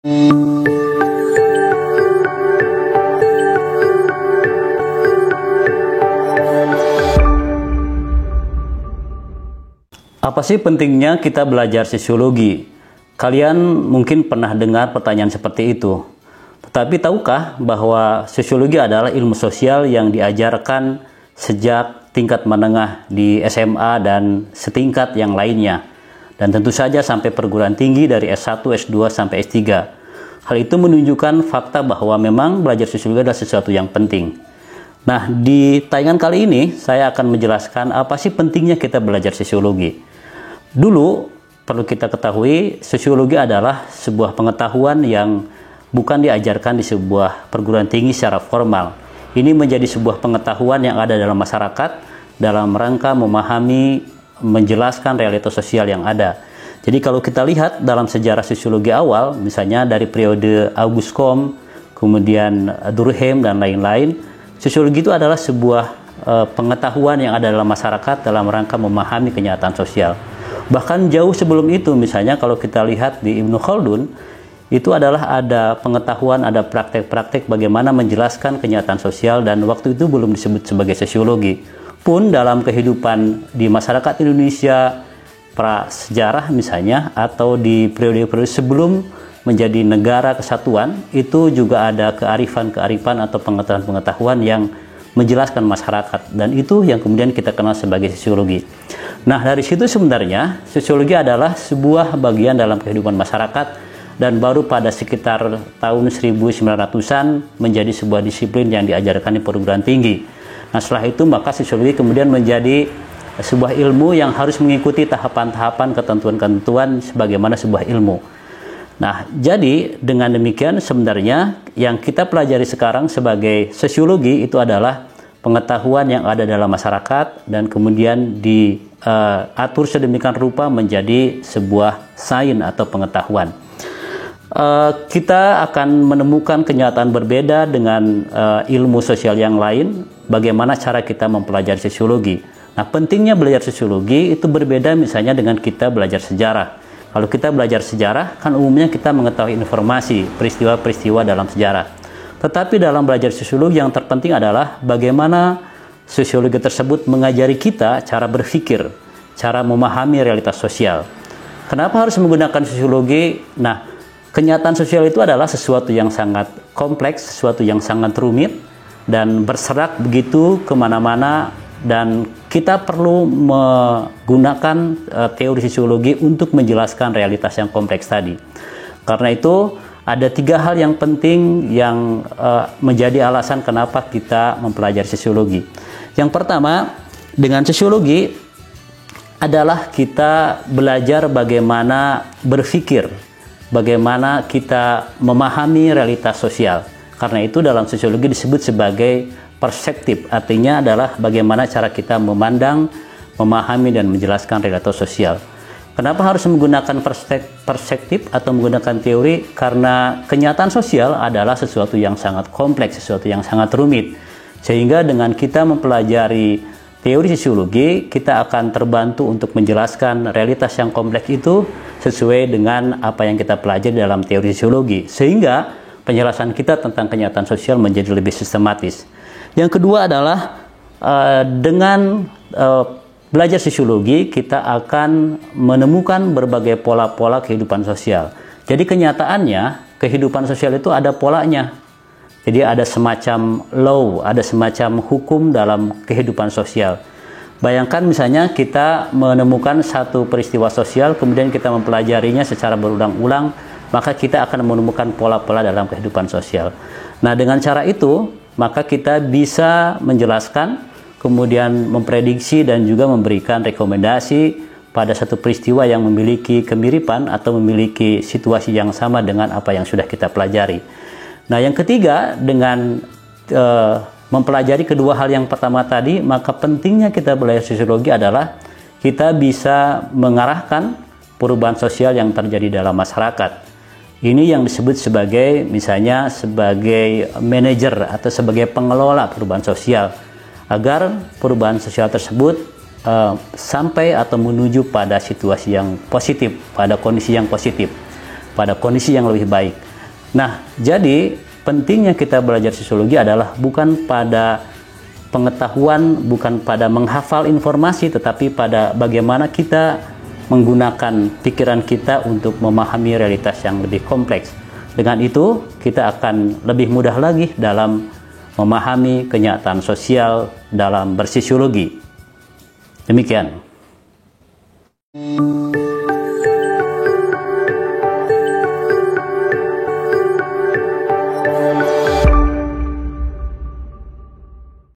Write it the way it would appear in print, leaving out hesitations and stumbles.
Apa sih pentingnya kita belajar sosiologi? Kalian mungkin pernah dengar pertanyaan seperti itu. Tetapi tahukah bahwa sosiologi adalah ilmu sosial yang diajarkan sejak tingkat menengah di SMA dan setingkat yang lainnya. Dan tentu saja sampai perguruan tinggi dari S1, S2, sampai S3. Hal itu menunjukkan fakta bahwa memang belajar sosiologi adalah sesuatu yang penting. Nah, di tayangan kali ini saya akan menjelaskan apa sih pentingnya kita belajar sosiologi. Dulu, perlu kita ketahui, sosiologi adalah sebuah pengetahuan yang bukan diajarkan di sebuah perguruan tinggi secara formal. Ini menjadi sebuah pengetahuan yang ada dalam masyarakat dalam rangka memahami, menjelaskan realitas sosial yang ada. Jadi kalau kita lihat dalam sejarah sosiologi awal, misalnya dari periode Auguste Comte, kemudian Durkheim dan lain-lain, sosiologi itu adalah sebuah pengetahuan yang ada dalam masyarakat dalam rangka memahami kenyataan sosial. Bahkan jauh sebelum itu, misalnya kalau kita lihat di Ibnu Khaldun, itu adalah ada pengetahuan, ada praktek-praktek bagaimana menjelaskan kenyataan sosial, dan waktu itu belum disebut sebagai sosiologi. Pun dalam kehidupan di masyarakat Indonesia prasejarah misalnya, atau di periode-periode sebelum menjadi negara kesatuan, itu juga ada kearifan-kearifan atau pengetahuan-pengetahuan yang menjelaskan masyarakat, dan itu yang kemudian kita kenal sebagai sosiologi. Nah, dari situ sebenarnya sosiologi adalah sebuah bagian dalam kehidupan masyarakat, dan baru pada sekitar tahun 1900-an menjadi sebuah disiplin yang diajarkan di perguruan tinggi. Nah, setelah itu maka sosiologi kemudian menjadi sebuah ilmu yang harus mengikuti tahapan-tahapan ketentuan-ketentuan sebagaimana sebuah ilmu. Nah, jadi dengan demikian sebenarnya yang kita pelajari sekarang sebagai sosiologi itu adalah pengetahuan yang ada dalam masyarakat dan kemudian diatur sedemikian rupa menjadi sebuah sains atau pengetahuan. Kita akan menemukan kenyataan berbeda dengan ilmu sosial yang lain, bagaimana cara kita mempelajari sosiologi. Nah, pentingnya belajar sosiologi itu berbeda misalnya dengan kita belajar sejarah. Kalau kita belajar sejarah, kan umumnya kita mengetahui informasi, peristiwa-peristiwa dalam sejarah. Tetapi dalam belajar sosiologi yang terpenting adalah bagaimana sosiologi tersebut mengajari kita cara berpikir, cara memahami realitas sosial. Kenapa harus menggunakan sosiologi? Nah, kenyataan sosial itu adalah sesuatu yang sangat kompleks, sesuatu yang sangat rumit, dan berserak begitu kemana-mana, dan kita perlu menggunakan teori sosiologi untuk menjelaskan realitas yang kompleks tadi. Karena itu ada 3 hal yang penting yang menjadi alasan kenapa kita mempelajari sosiologi. Yang pertama, dengan sosiologi adalah kita belajar bagaimana berpikir, bagaimana kita memahami realitas sosial. Karena itu dalam sosiologi disebut sebagai perspektif, artinya adalah bagaimana cara kita memandang, memahami, dan menjelaskan realitas sosial. Kenapa harus menggunakan perspektif atau menggunakan teori? Karena kenyataan sosial adalah sesuatu yang sangat kompleks, sesuatu yang sangat rumit. Sehingga dengan kita mempelajari teori sosiologi, kita akan terbantu untuk menjelaskan realitas yang kompleks itu sesuai dengan apa yang kita pelajari dalam teori sosiologi. Sehingga penjelasan kita tentang kenyataan sosial menjadi lebih sistematis. Yang kedua adalah dengan belajar sosiologi, kita akan menemukan berbagai pola-pola kehidupan sosial. Jadi kenyataannya, kehidupan sosial itu ada polanya. Jadi ada semacam law, ada semacam hukum dalam kehidupan sosial. Bayangkan misalnya kita menemukan satu peristiwa sosial, kemudian kita mempelajarinya secara berulang-ulang, maka kita akan menemukan pola-pola dalam kehidupan sosial. Nah, dengan cara itu, maka kita bisa menjelaskan, kemudian memprediksi dan juga memberikan rekomendasi pada satu peristiwa yang memiliki kemiripan atau memiliki situasi yang sama dengan apa yang sudah kita pelajari. Nah, yang ketiga, dengan mempelajari kedua hal yang pertama tadi, maka pentingnya kita belajar sosiologi adalah kita bisa mengarahkan perubahan sosial yang terjadi dalam masyarakat. Ini yang disebut sebagai, misalnya sebagai manajer atau sebagai pengelola perubahan sosial, agar perubahan sosial tersebut sampai atau menuju pada situasi yang positif, pada kondisi yang positif, pada kondisi yang lebih baik. Nah, jadi pentingnya kita belajar sosiologi adalah bukan pada pengetahuan, bukan pada menghafal informasi, tetapi pada bagaimana kita menggunakan pikiran kita untuk memahami realitas yang lebih kompleks. Dengan itu, kita akan lebih mudah lagi dalam memahami kenyataan sosial dalam bersosiologi. Demikian.